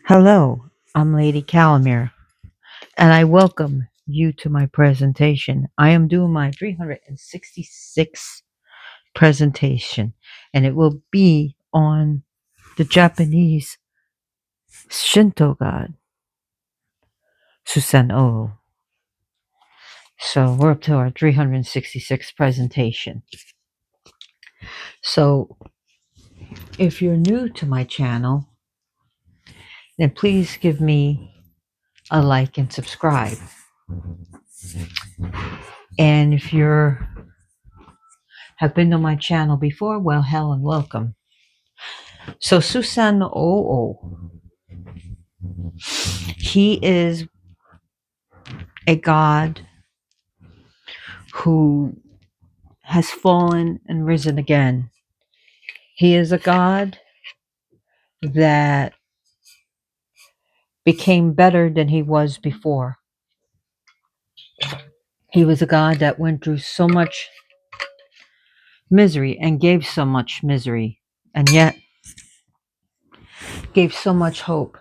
Hello, I'm Lady Calamere, and I welcome you to my presentation. I am doing my 366th presentation, and it will be on the Japanese Shinto god, Susanoo. So we're up to our 366th presentation. So if you're new to my channel, then please give me a like and subscribe. And if you're have been to my channel before, well, hell and welcome. So Susanoo, he is a god who has fallen and risen again. He is a god that became better than he was before. He was a god that went through so much misery and gave so much misery, and yet gave so much hope.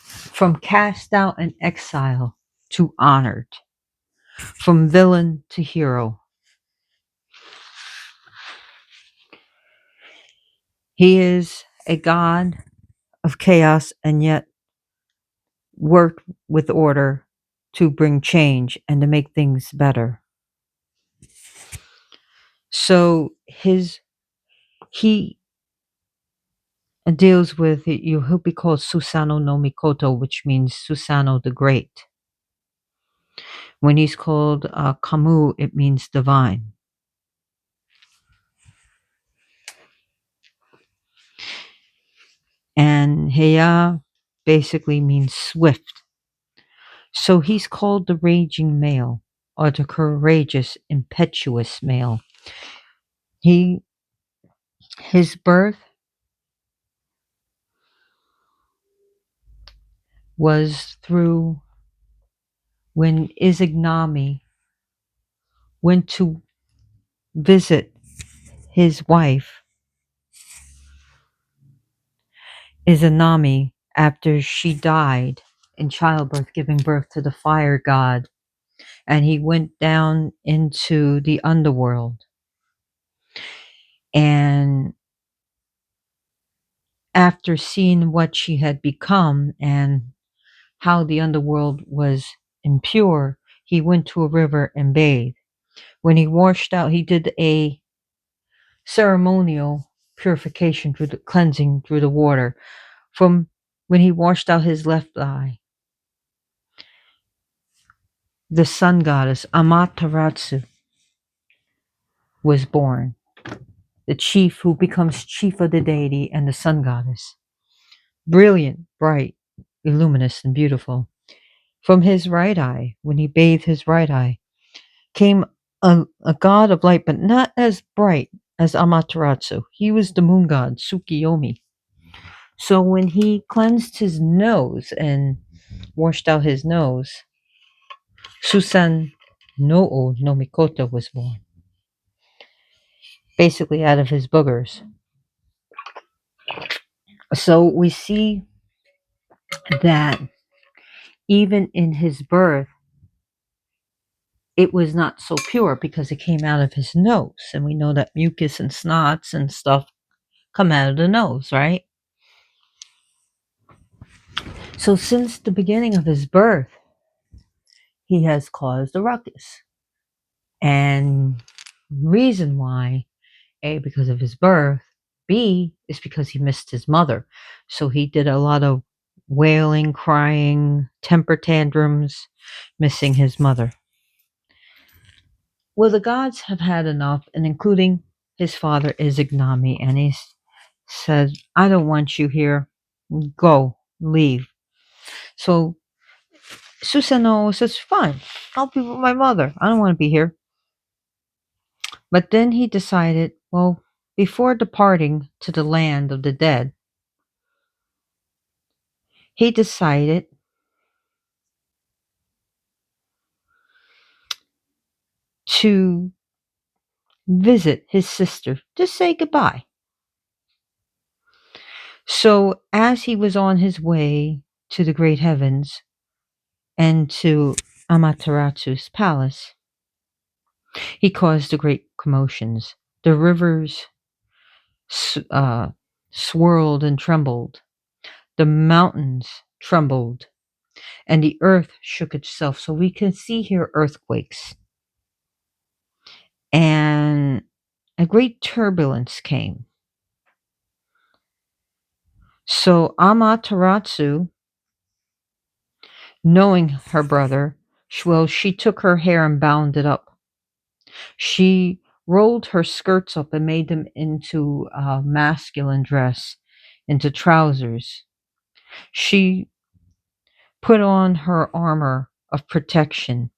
From cast out and exile to honored, from villain to hero. He is a god of chaos and yet worked with order to bring change and to make things better. So he deals with he'll be called Susanoo no Mikoto, which means Susanoo the Great. When he's called Kamu, it means divine. And Heya basically means swift. So he's called the raging male or the courageous, impetuous male. His birth was through when Izanami went to visit his wife, Izanami, after she died in childbirth, giving birth to the fire god. And he went down into the underworld. And after seeing what she had become and how the underworld was impure, he went to a river and bathed. When he washed out, he did a ceremonial purification through the cleansing through the water. From when he washed out his left eye, the sun goddess Amaterasu was born, the chief who becomes chief of the deity and the sun goddess. Brilliant, bright, luminous, and beautiful. From his right eye, when he bathed his right eye, came a god of light, but not as bright as Amaterasu. He was the moon god, Tsukiyomi. So when he cleansed his nose and washed out his nose, Susanoo no Mikoto was born, basically out of his boogers. So we see that even in his birth, it was not so pure because it came out of his nose. And we know that mucus and snots and stuff come out of the nose, right? So since the beginning of his birth, he has caused a ruckus. And reason why, A, because of his birth, B, is because he missed his mother. So he did a lot of wailing, crying, temper tantrums, missing his mother. Well, the gods have had enough, and including his father Izanami, and he said, I don't want you here. Go, leave. So Susanoo says, fine, I'll be with my mother. I don't want to be here. But then he decided, well, before departing to the land of the dead, he decided to visit his sister to say goodbye. So as he was on his way to the great heavens and to Amateratsu's palace, he caused a great commotions. The rivers swirled and trembled. The mountains trembled, and the earth shook itself. So we can see here earthquakes. And a great turbulence came. So Amaterasu, knowing her brother, well, she took her hair and bound it up. She rolled her skirts up and made them into a masculine dress, into trousers. She put on her armor of protection,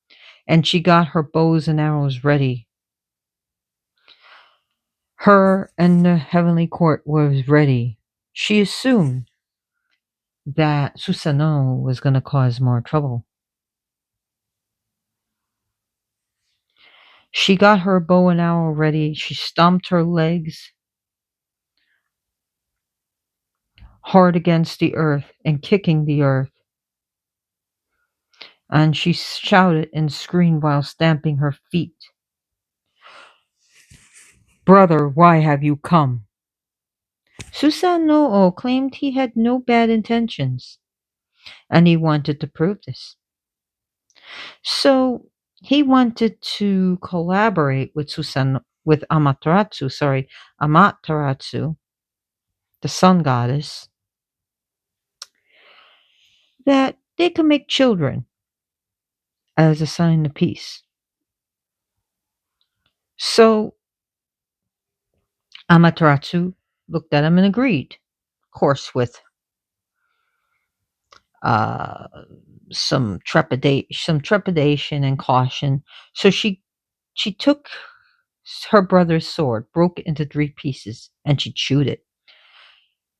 and she got her bows and arrows ready. Her and the heavenly court was ready. She assumed that Susanoo was going to cause more trouble. She got her bow and arrow ready. She stomped her legs hard against the earth and kicking the earth. And she shouted and screamed while stamping her feet. Brother, why have you come? Susanoo claimed he had no bad intentions, and he wanted to prove this. So he wanted to collaborate with Amaterasu, the sun goddess, that they could make children as a sign of peace. So Amaterasu looked at him and agreed, of course, with uh, some trepidation and caution. So she took her brother's sword, broke it into 3 pieces, and she chewed it.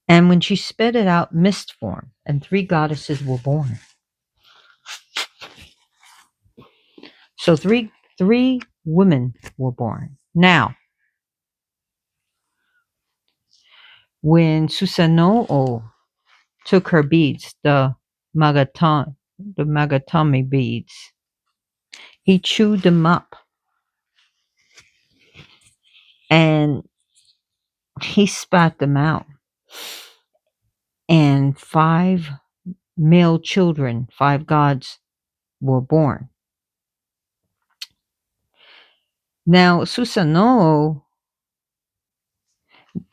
And when she spit it out, mist formed, and 3 goddesses were born. So three women were born. Now, when Susanoo took her beads, the magatami beads, he chewed them up and he spat them out. And 5 male children, 5 gods, were born. Now, Susanoo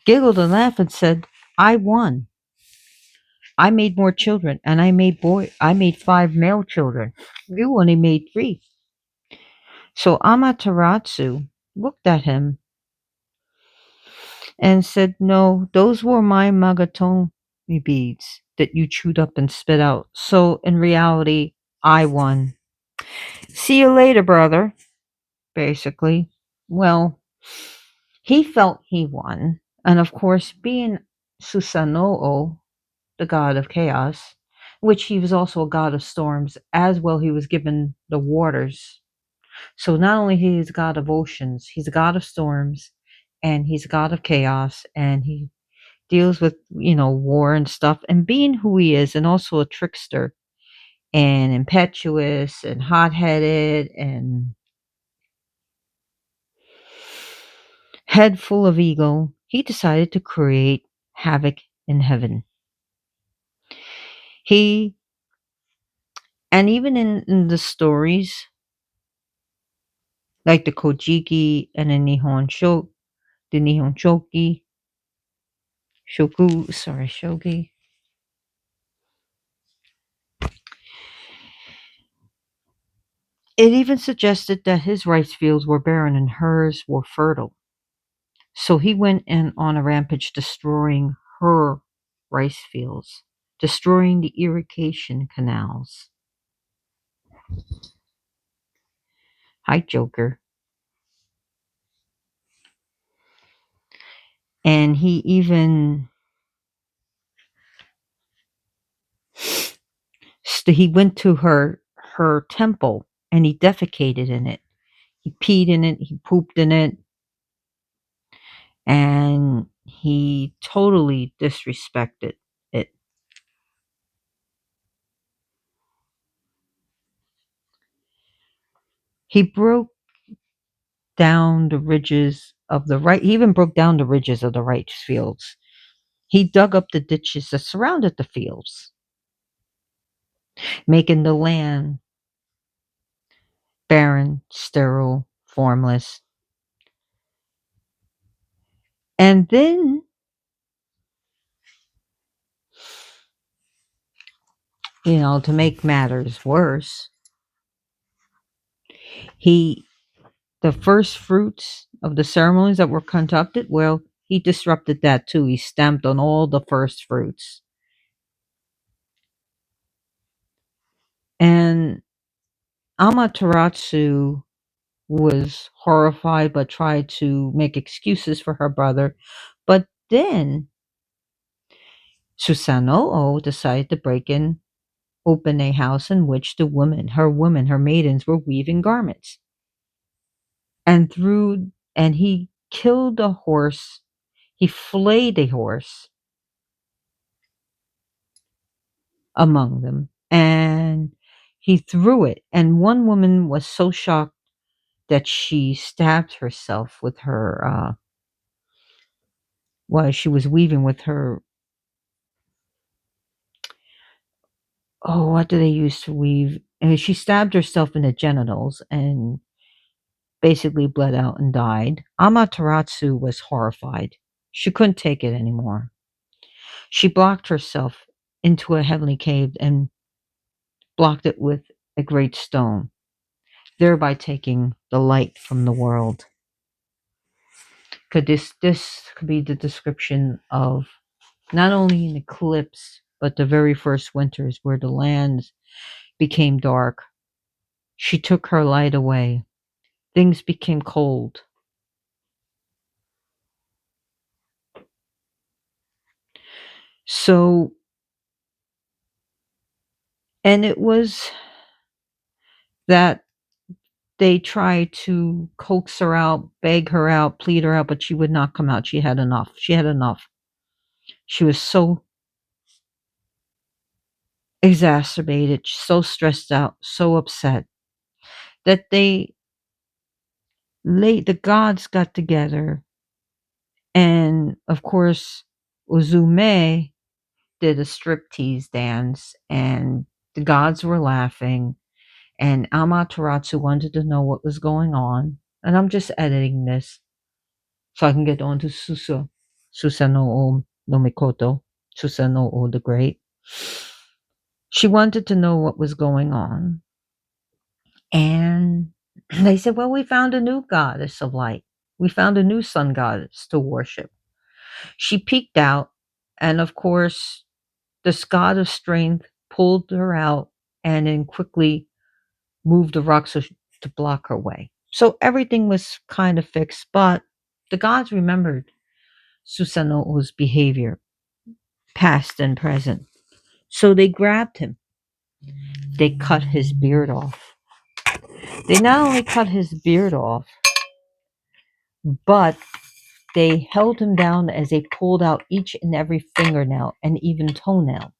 giggled and laughed and said, I won. I made more children, and I made 5 male children. You only made 3. So Amaterasu looked at him and said, no, those were my magatomi beads that you chewed up and spit out. So in reality, I won. See you later, brother, basically. Well, he felt he won. And of course, being Susanoo, the god of chaos, which he was also a god of storms, as well he was given the waters. So not only he is a god of oceans, he's a god of storms, and he's a god of chaos, and he deals with, war and stuff. And being who he is, and also a trickster, and impetuous, and hot-headed, and head full of ego, he decided to create havoc in heaven. He, and even in the stories, like the Kojiki and the Nihon Shogi. It even suggested that his rice fields were barren and hers were fertile. So he went in on a rampage destroying her rice fields, destroying the irrigation canals. Hi, Joker. And he went to her temple and he defecated in it. He peed in it, he pooped in it, and he totally disrespected it. He broke down the ridges of the right. He even broke down the ridges of the rice fields. He dug up the ditches that surrounded the fields, making the land barren, sterile, formless. And then, to make matters worse, he the first fruits of the ceremonies that were conducted, well, he disrupted that too. He stamped on all the first fruits. And Amaterasu was horrified but tried to make excuses for her brother. But then Susanoo decided to break in open a house in which her maidens were weaving garments. And he killed a horse, he flayed a horse among them, and he threw it. And one woman was so shocked that she stabbed herself with her while she was weaving with her. Oh, what do they use to weave? And she stabbed herself in the genitals and basically bled out and died. Amaterasu was horrified. She couldn't take it anymore. She blocked herself into a heavenly cave and blocked it with a great stone, thereby taking the light from the world. Could this could be the description of not only an eclipse, but the very first winters where the land became dark. She took her light away. Things became cold. So, and it was that they tried to coax her out, beg her out, plead her out, but she would not come out. She had enough. She had enough. She was so exacerbated, so stressed out, so upset that the gods got together, and of course Uzume did a striptease dance, and the gods were laughing, and Amaterasu wanted to know what was going on. And I'm just editing this so I can get on to Susanoo no Mikoto, Susanoo the Great. She wanted to know what was going on. And they said, well, we found a new goddess of light. We found a new sun goddess to worship. She peeked out, and of course, this god of strength pulled her out and then quickly moved the rocks to block her way. So everything was kind of fixed, but the gods remembered Susanoo's behavior, past and present. So they grabbed him. They cut his beard off. They not only cut his beard off, but they held him down as they pulled out each and every fingernail and even toenail.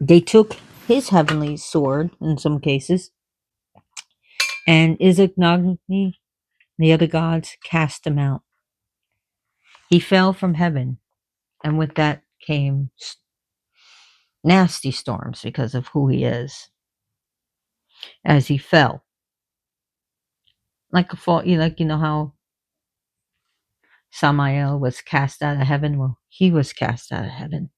They took his heavenly sword in some cases, and Izanagi, the other gods, cast him out. He fell from heaven, and with that came nasty storms because of who he is as he fell. Like a fall, you know how Samael was cast out of heaven? Well, he was cast out of heaven.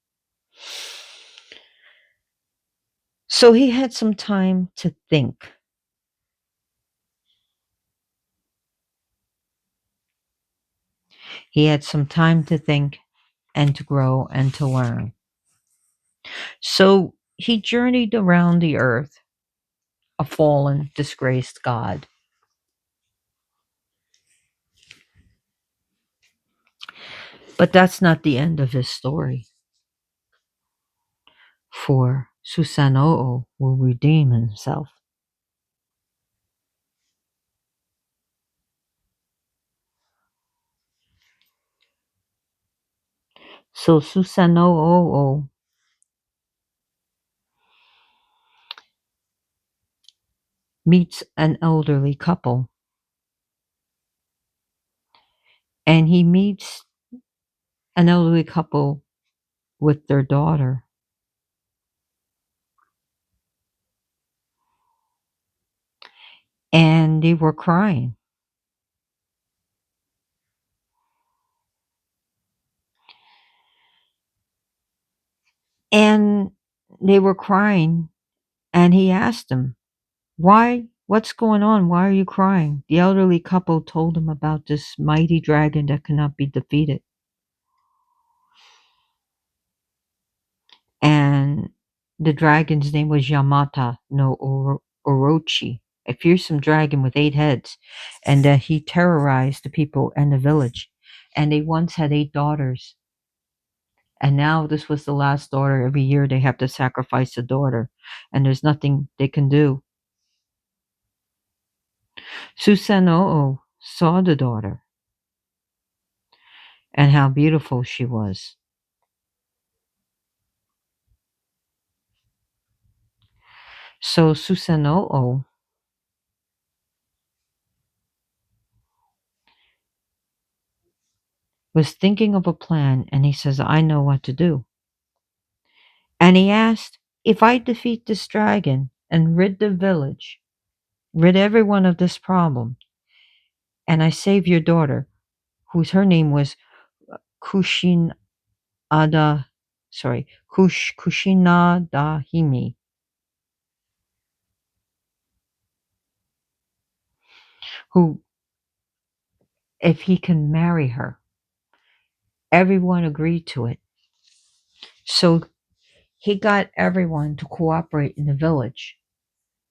So he had some time to think. He had some time to think and to grow and to learn. So he journeyed around the earth, a fallen, disgraced god. But that's not the end of his story. For Susanoo will redeem himself. So Susanoo meets an elderly couple, and he meets an elderly couple with their daughter, and they were crying. And they were crying, and he asked them, "Why? What's going on? Why are you crying?" The elderly couple told him about this mighty dragon that cannot be defeated. And the dragon's name was Yamata no Orochi, a fearsome dragon with 8 heads, and that he terrorized the people and the village. And they once had 8 daughters, and now this was the last daughter. Every year they have to sacrifice a daughter, and there's nothing they can do. Susanoo saw the daughter and how beautiful she was. So Susanoo was thinking of a plan, and he says, "I know what to do." And he asked, "If I defeat this dragon and rid the village, rid everyone of this problem, and I save your daughter," whose her name was Kushin Ada, sorry, Kushinadahime, who, if he can marry her, everyone agreed to it. So he got everyone to cooperate in the village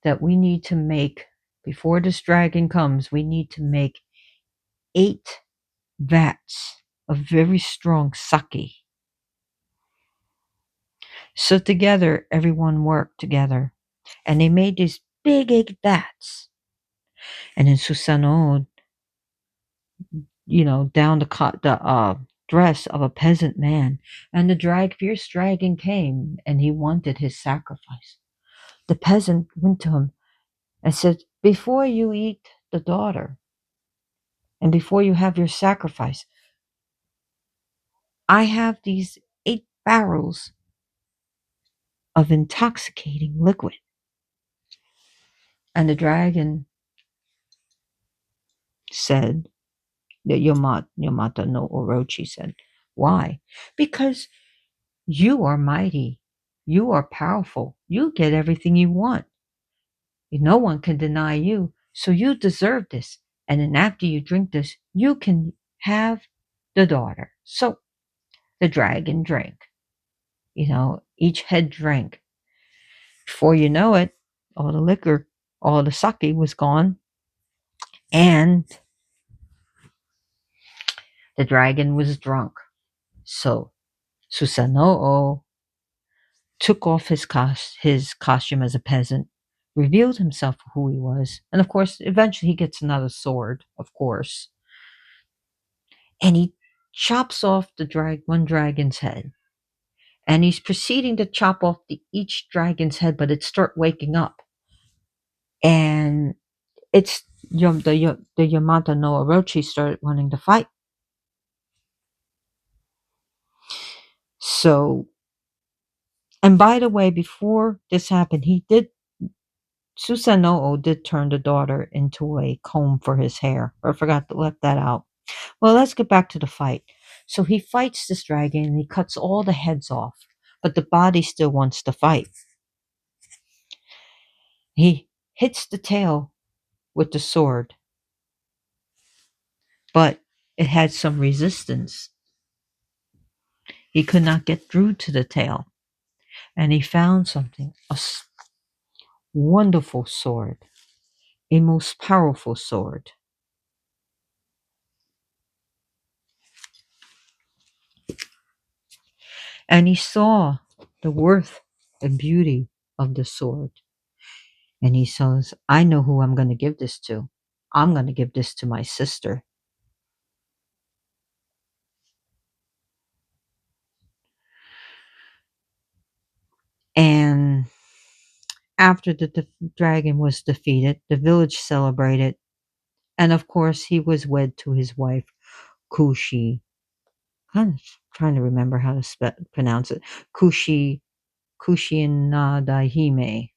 that we need to make, before this dragon comes, we need to make 8 vats of very strong sake. So together, everyone worked together, and they made these big 8 vats. And then Susanoo, down the dress of a peasant man, and the fierce dragon came, and he wanted his sacrifice. The peasant went to him and said, "Before you eat the daughter, and before you have your sacrifice, I have these 8 barrels of intoxicating liquid." And the dragon said, the Yamata no Orochi said, "Why? Because you are mighty. You are powerful. You get everything you want. No one can deny you. So you deserve this. And then after you drink this, you can have the daughter." So the dragon drank. Each head drank. Before you know it, all the liquor, all the sake was gone, and the dragon was drunk. So Susanoo took off his costume as a peasant, revealed himself for who he was, and of course, eventually he gets another sword, of course, and he chops off one dragon's head, and he's proceeding to chop off each dragon's head, but it start waking up, and it's the Yamata no Orochi started wanting to fight. So, and by the way, before this happened, Susanoo did turn the daughter into a comb for his hair. I forgot to let that out. Well, let's get back to the fight. So he fights this dragon and he cuts all the heads off, but the body still wants to fight. He hits the tail with the sword, but it had some resistance. He could not get through to the tail, and he found something, wonderful sword, a most powerful sword. And he saw the worth and beauty of the sword. And he says, "I know who I'm going to give this to. I'm going to give this to my sister." After the dragon was defeated, the village celebrated, and of course, he was wed to his wife, Kushi. Kind of trying to remember how to pronounce it. Kushinadahime.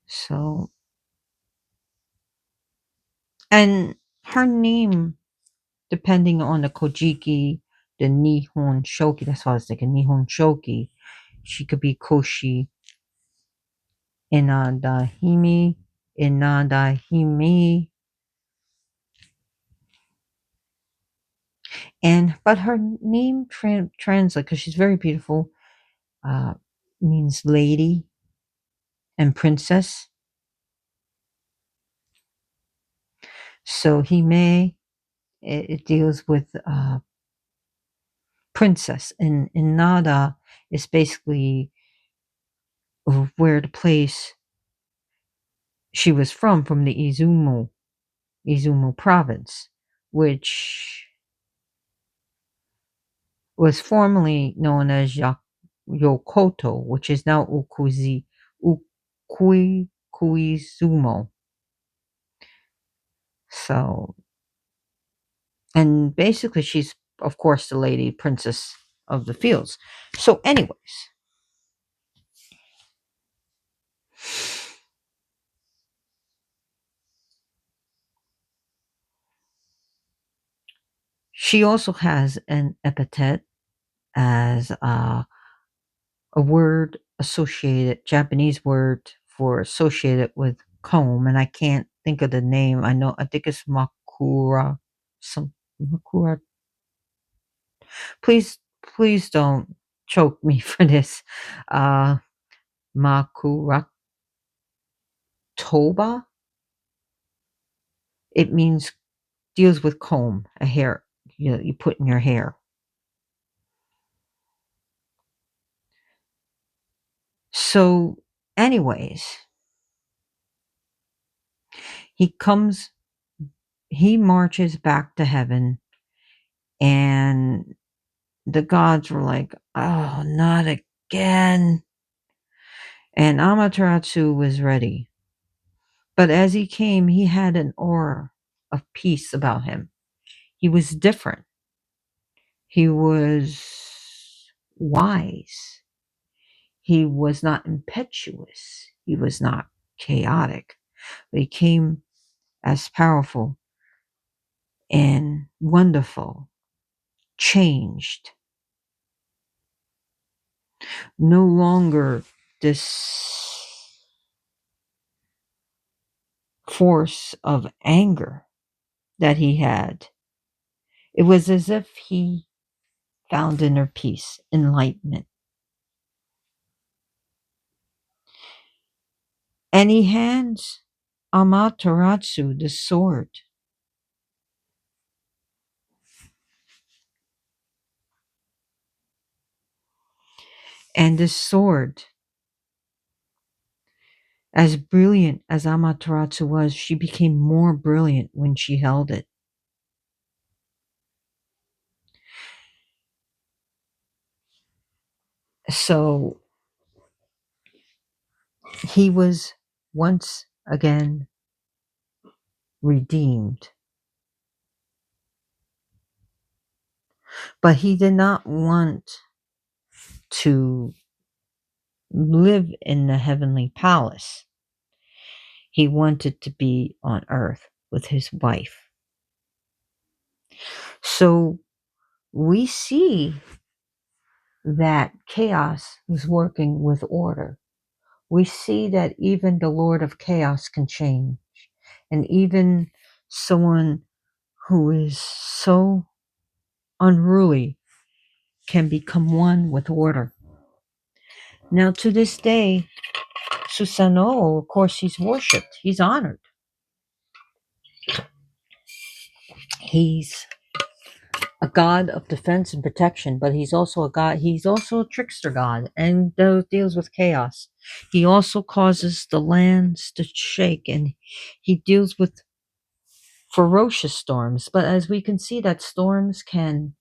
So, and her name, depending on the Kojiki, the Nihon Shoki, that's what I was thinking, Nihon Shoki, she could be Koshi Inadahime, Inadahime, and but her name translate because she's very beautiful, uh, means lady and princess. So Hime, it deals with princess, and Nada is basically where the place she was from the Izumo province, which was formerly known as Yokoto, which is now Ukuizumo. So, and basically, she's of course the lady princess of the fields. So, anyways, she also has an epithet as a word associated, Japanese word for associated with comb, and I can't think of the name. I think it's Makura. Some Makura. Please, please don't choke me for this. Uh, Makura Toba. It means deals with comb, a hair you put in your hair. So, anyways, he comes, he marches back to heaven, and the gods were like, "Oh, not again." And Amaterasu was ready. But as he came, he had an aura of peace about him. He was different. He was wise. He was not impetuous. He was not chaotic. But he came as powerful and wonderful, changed. No longer this force of anger that he had. It was as if he found inner peace, enlightenment. And he hands Amaterasu the sword. And the sword, as brilliant as Amaterasu was, she became more brilliant when she held it. So he was once again redeemed. But he did not want to live in the heavenly palace. He wanted to be on earth with his wife. So we see that chaos was working with order. We see that even the Lord of Chaos can change. And even someone who is so unruly can become one with order. Now, to this day, Susanoo, of course, he's worshipped, he's honored. He's a god of defense and protection, but he's also a god, he's also a trickster god, and deals with chaos. He also causes the lands to shake, and he deals with ferocious storms. But as we can see, that storms can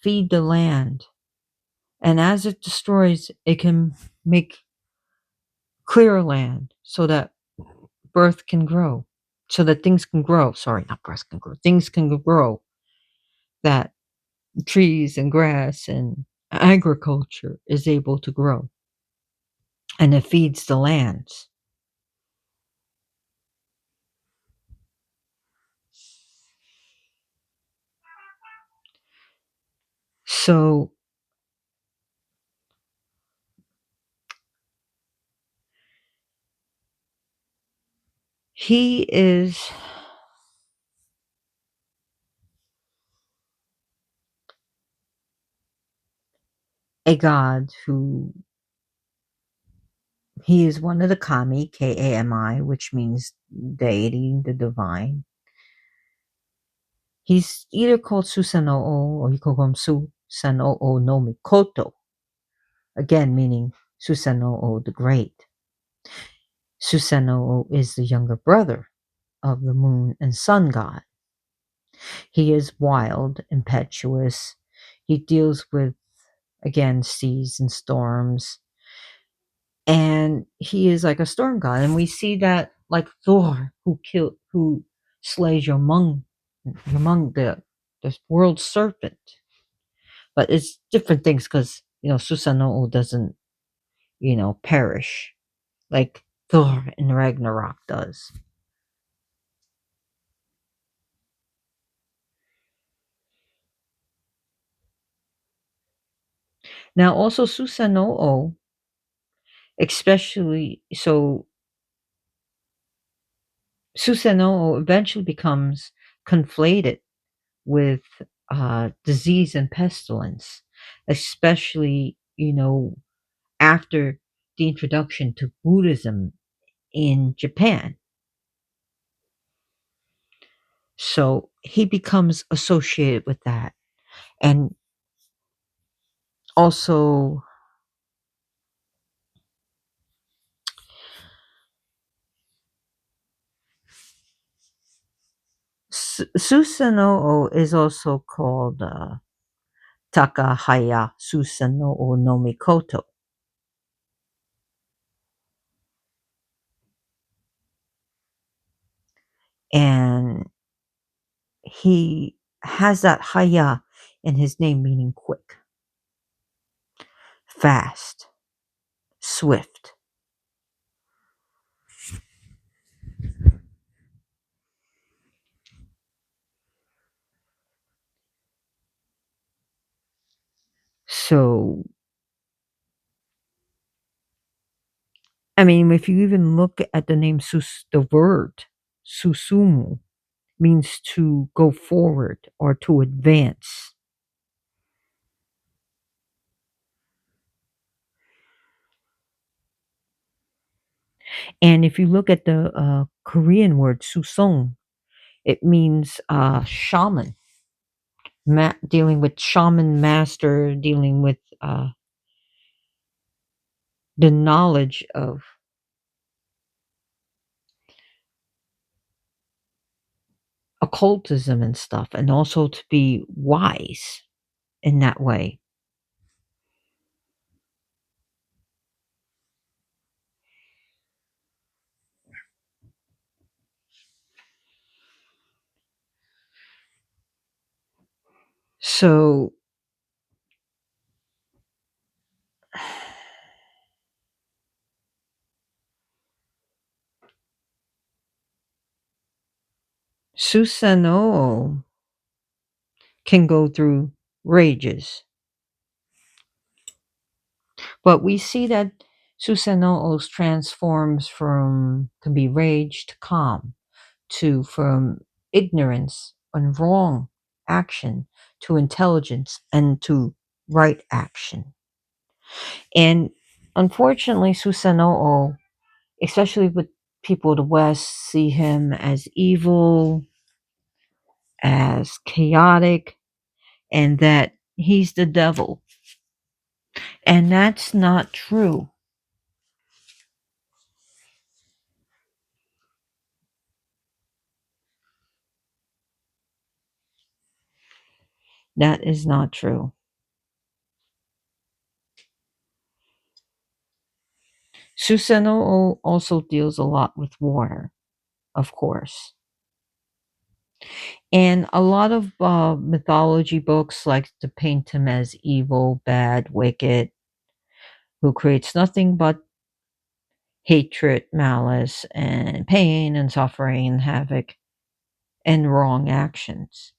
feed the land, And as it destroys, it can make clear land so that birth can grow, so that things can grow. Sorry, not birth can grow. Things can grow, that trees and grass and agriculture is able to grow, and it feeds the lands. So he is a god who he is one of the kami, Kami, which means deity, the divine. He's either called Susanoo or Susanoo no Mikoto, again meaning Susanoo the Great. Susanoo is the younger brother of the moon and sun god. He is wild, impetuous. He deals with, again, seas and storms. And he is like a storm god. And we see that like Thor, who slays Jomung, the world serpent. But it's different things because, Susanoo doesn't, perish like Thor in Ragnarok does. Now, also Susanoo, especially so Susanoo eventually becomes conflated with disease and pestilence, especially, after the introduction to Buddhism in Japan. So he becomes associated with that. And also, Susanoo is also called Takahaya Susanoo no Mikoto. And he has that haya in his name, meaning quick, fast, swift. So, I mean, if you even look at the name the word Susumu means to go forward or to advance. And if you look at the Korean word Susong, it means shaman, dealing with shaman master, dealing with the knowledge of occultism and stuff, and also to be wise in that way. So, Susanoo can go through rages, but we see that Susanoo transforms from can be rage to calm, to from ignorance and wrong action to intelligence and to right action. And unfortunately, Susanoo, especially with people of the West, see him as evil, as chaotic, and that he's the devil. And that's not true. That is not true. Susanoo also deals a lot with water, of course. And a lot of mythology books like to paint him as evil, bad, wicked, who creates nothing but hatred, malice, and pain and suffering and havoc and wrong actions.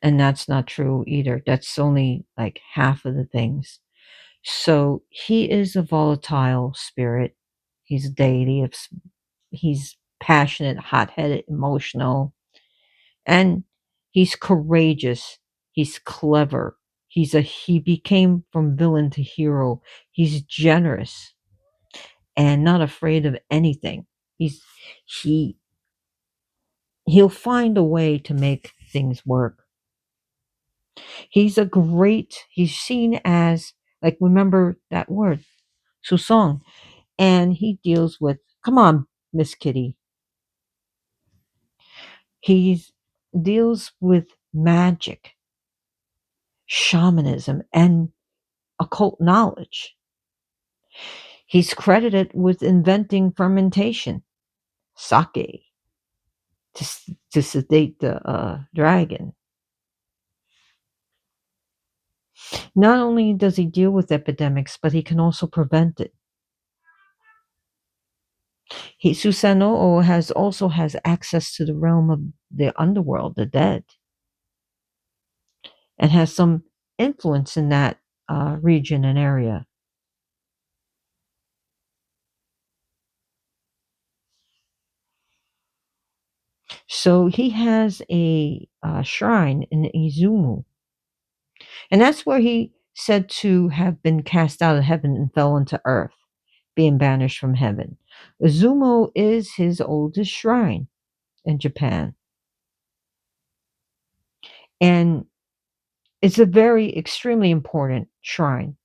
And that's not true either. That's only like half of the things. So he is a volatile spirit. He's a deity. He's passionate, hot headed, emotional, and he's courageous. He's clever. He became from villain to hero. He's generous and not afraid of anything. He's he he'll find a way to make things work. He's seen as, like, remember that word, Susong, and he deals with, come on, Miss Kitty. He deals with magic, shamanism, and occult knowledge. He's credited with inventing fermentation, sake, to sedate the dragon. Not only does he deal with epidemics, but he can also prevent it. Susanoo has access to the realm of the underworld, the dead, and has some influence in that region and area. So he has a shrine in Izumu, and that's where he said to have been cast out of heaven and fell into earth, being banished from heaven. Izumo is his oldest shrine in Japan, and it's a very extremely important shrine.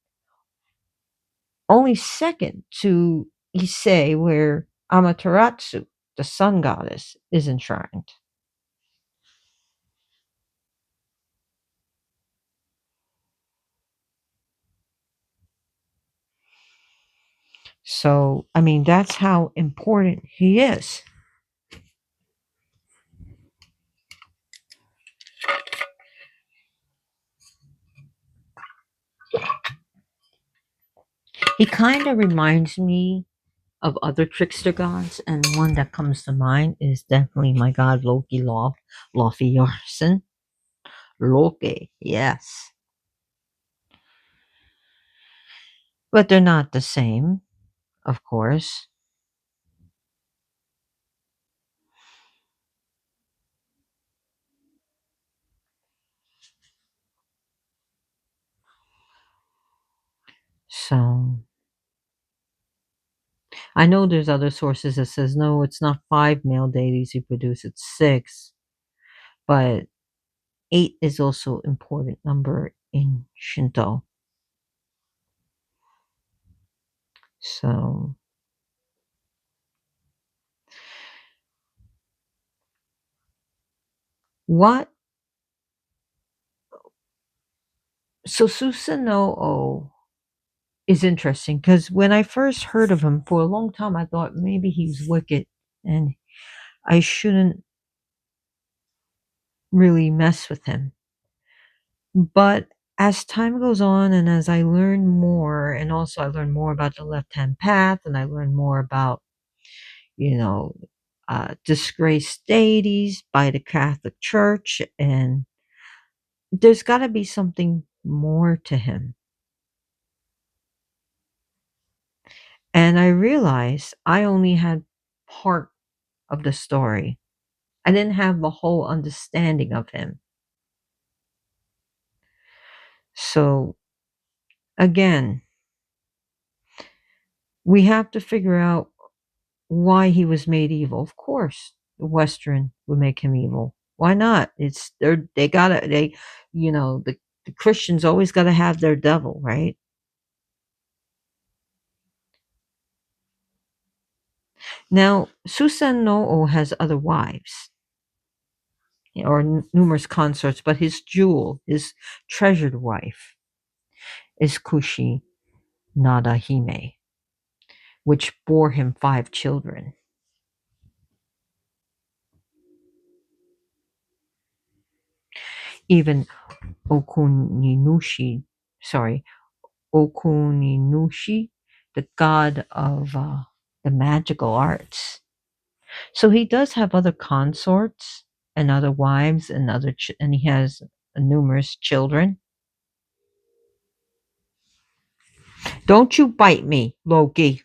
Only second to Issei, where Amaterasu, the sun goddess, is enshrined. So, I mean, that's how important he is. He kind of reminds me of other trickster gods, and one that comes to mind is definitely my god Loki Lofi Yarson. Loki, yes. But they're not the same, of course. So I know there's other sources that says no, it's not five male deities you produce, it's six. But eight is also important number in Shinto. So what so Susanoo is interesting because when I first heard of him for a long time I thought maybe he was wicked and I shouldn't really mess with him. But as time goes on and as I learn more, and also I learn more about the left hand path and I learn more about, you know, disgraced deities by the Catholic Church, and there's got to be something more to him. And I realized I only had part of the story. I didn't have the whole understanding of him. So again, we have to figure out why he was made evil. Of course, the Western would make him evil. Why not? They gotta they the Christians always gotta have their devil, right? Now, Susanoo has other wives or numerous consorts, but his jewel, his treasured wife, is Kushi. Nadahime, which bore him 5 children. Even Okuninushi, sorry, Okuninushi, the god of the magical arts. So he does have other consorts and other wives and and he has numerous children. Don't you bite me, Loki.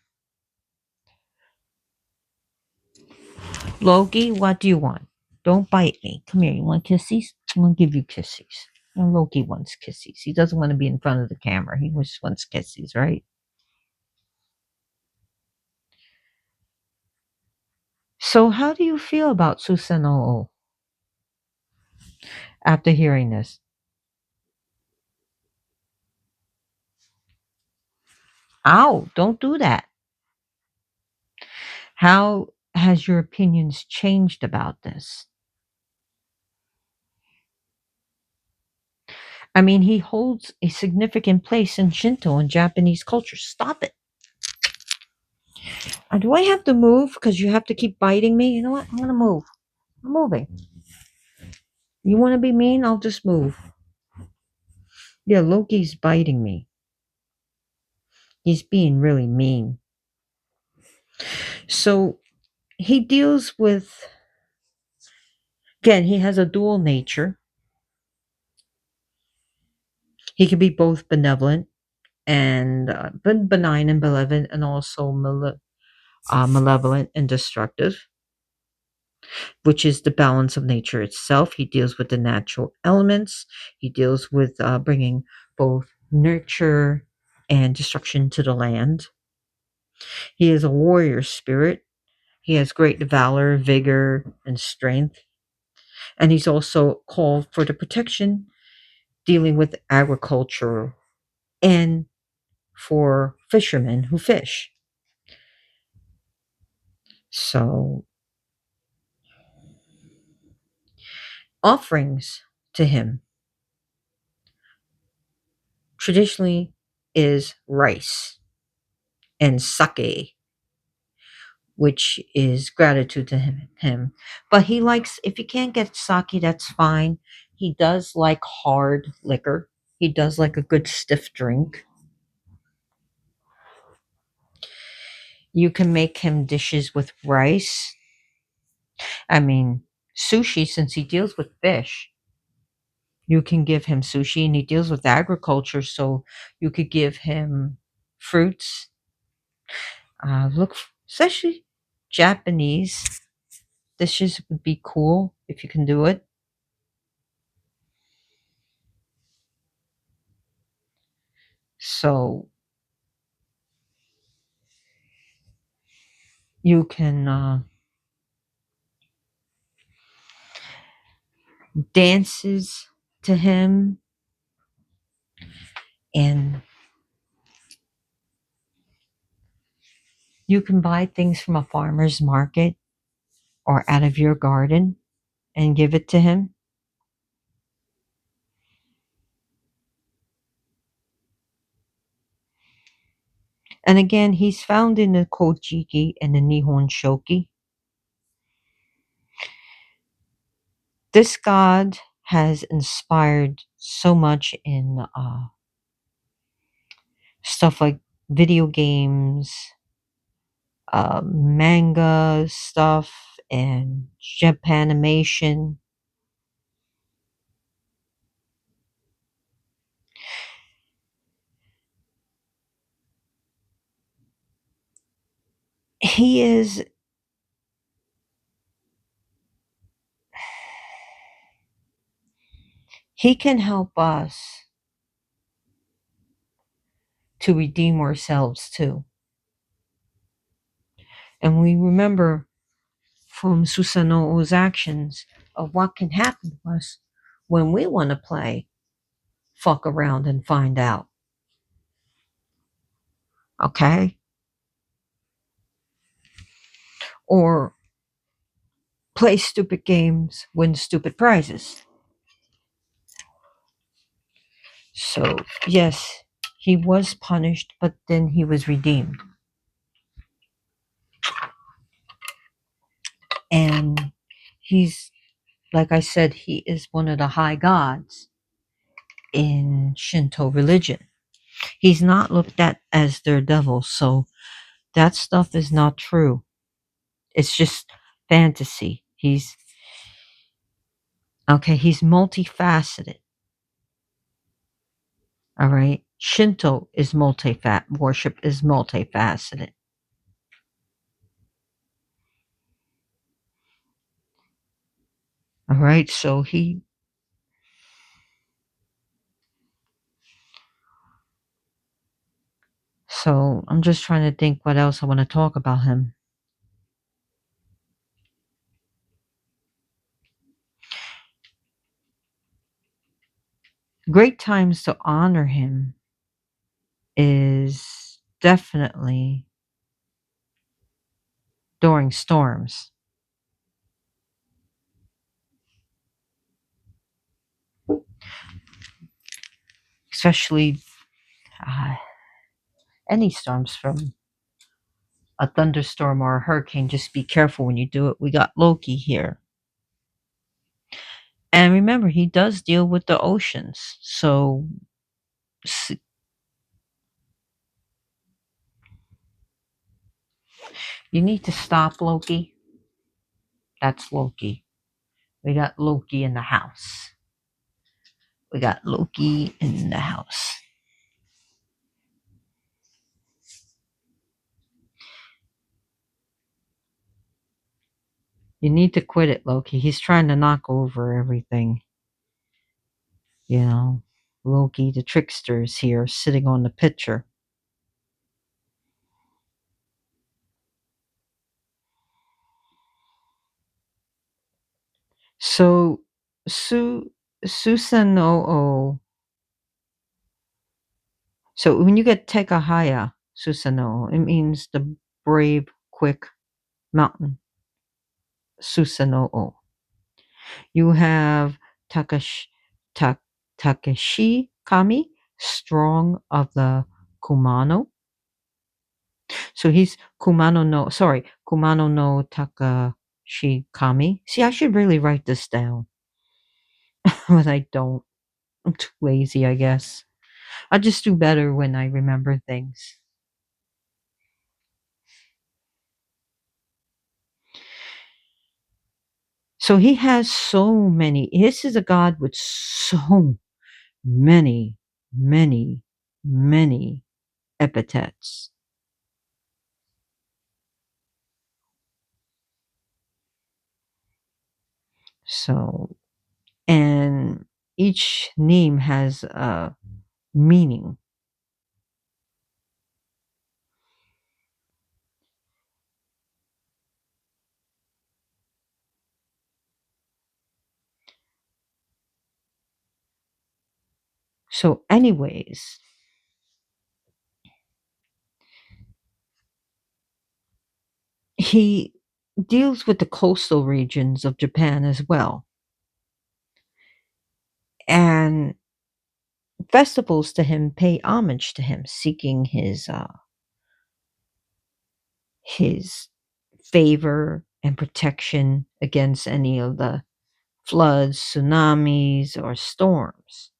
Loki, what do you want? Don't bite me. Come here. You want kissies? I'm gonna give you kissies. Well, Loki wants kissies. He doesn't want to be in front of the camera. He just wants kissies, right? So, how do you feel about Susanoo after hearing this? Ow! Don't do that. How has your opinions changed about this? I mean, he holds a significant place in Shinto and Japanese culture. Stop it. Do I have to move because you have to keep biting me? You know what? I'm going to move. I'm moving. You want to be mean? I'll just move. Yeah, Loki's biting me. He's being really mean. So he deals with, again, he has a dual nature. He can be both benevolent and benign and benevolent, and also malevolent and destructive, which is the balance of nature itself. He deals with the natural elements. He deals with bringing both nurture and destruction to the land. He is a warrior spirit. He has great valor, vigor, and strength. And he's also called for the protection dealing with agriculture and for fishermen who fish. So, offerings to him traditionally is rice and sake, which is gratitude to him. But he likes, if you can't get sake, that's fine. He does like hard liquor. He does like a good stiff drink. You can make him dishes with rice. I mean, sushi, since he deals with fish. You can give him sushi, and he deals with agriculture, so you could give him fruits. Especially Japanese dishes would be cool if you can do it. So you can dances to him, and you can buy things from a farmer's market or out of your garden and give it to him. And again, he's found in the Kojiki and the Nihon Shoki. This god has inspired so much in stuff like video games, manga stuff, and Japanimation. He is he can help us to redeem ourselves too. And we remember from Susanoo's actions of what can happen to us when we want to play fuck around and find out. Okay? Or play stupid games, win stupid prizes. So, yes, He was punished, but then he was redeemed. And he's, like I said, he is one of the high gods in Shinto religion. He's not looked at as their devil, so that stuff is not true. It's just fantasy. He's multifaceted. All right. Shinto is worship is multifaceted. All right. So I'm just trying to think what else I want to talk about him. Great times to honor him is definitely during storms, especially uh, any storms from a thunderstorm or a hurricane. Just be careful when you do it. We got Loki here. And remember, he does deal with the oceans. So you need to stop Loki. That's Loki. We got Loki in the house. We got Loki in the house. You need to quit it, Loki. He's trying to knock over everything. You know, Loki, the trickster, is here sitting on the pitcher. So, Susanoo. So, when you get Tekahaya Susanoo, it means the brave, quick mountain. Susanoo. You have Takash, Ta, Takeshi Kami, strong of the Kumano. So he's Kumano no Takashi Kami. See, I should really write this down, but I don't. I'm too lazy, I guess. I just do better when I remember things. So he has so many. This is a god with so many, many, many epithets. So, and each name has a meaning. So, anyways, he deals with the coastal regions of Japan as well. And festivals to him pay homage to him, seeking his favor and protection against any of the floods, tsunamis, or storms.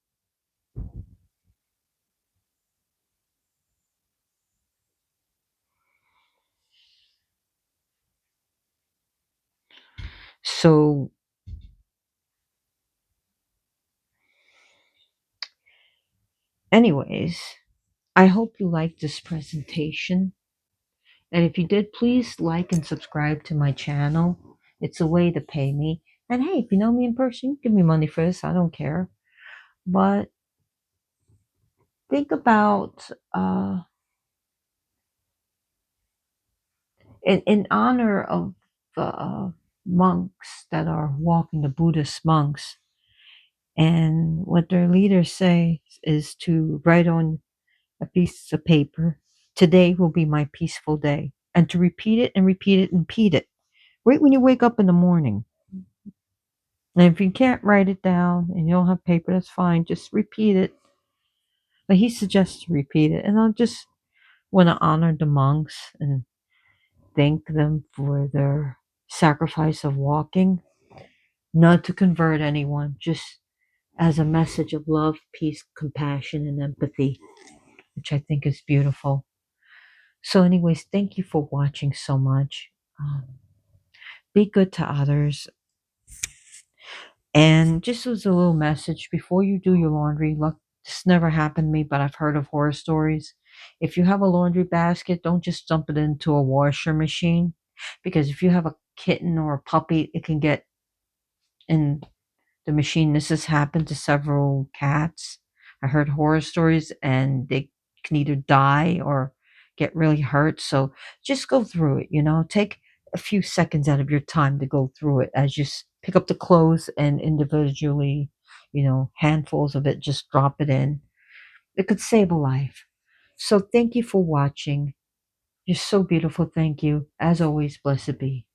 So, anyways, I hope you liked this presentation. And if you did, please like and subscribe to my channel. It's a way to pay me. And hey, if you know me in person, give me money for this. I don't care. But think about in honor of the monks that are walking, the Buddhist monks, and what their leaders say is to write on a piece of paper, "Today will be my peaceful day," and to repeat it and repeat it and repeat it right when you wake up in the morning. And if you can't write it down and you don't have paper, that's fine. Just repeat it But he suggests to repeat it, and I just want to honor the monks and thank them for their sacrifice of walking, not to convert anyone, just as a message of love, peace, compassion, and empathy, which I think is beautiful. So, anyways, thank you for watching so much. Be good to others. And just as a little message before you do your laundry, look, this never happened to me, but I've heard of horror stories. If you have a laundry basket, don't just dump it into a washer machine, because if you have a kitten or a puppy, it can get in the machine. This has happened to several cats. I heard horror stories and they can either die or get really hurt. So just go through it, take a few seconds out of your time to go through it as you pick up the clothes and individually, handfuls of it, just drop it in. It could save a life. So thank you for watching. You're so beautiful. Thank you. As always, blessed be.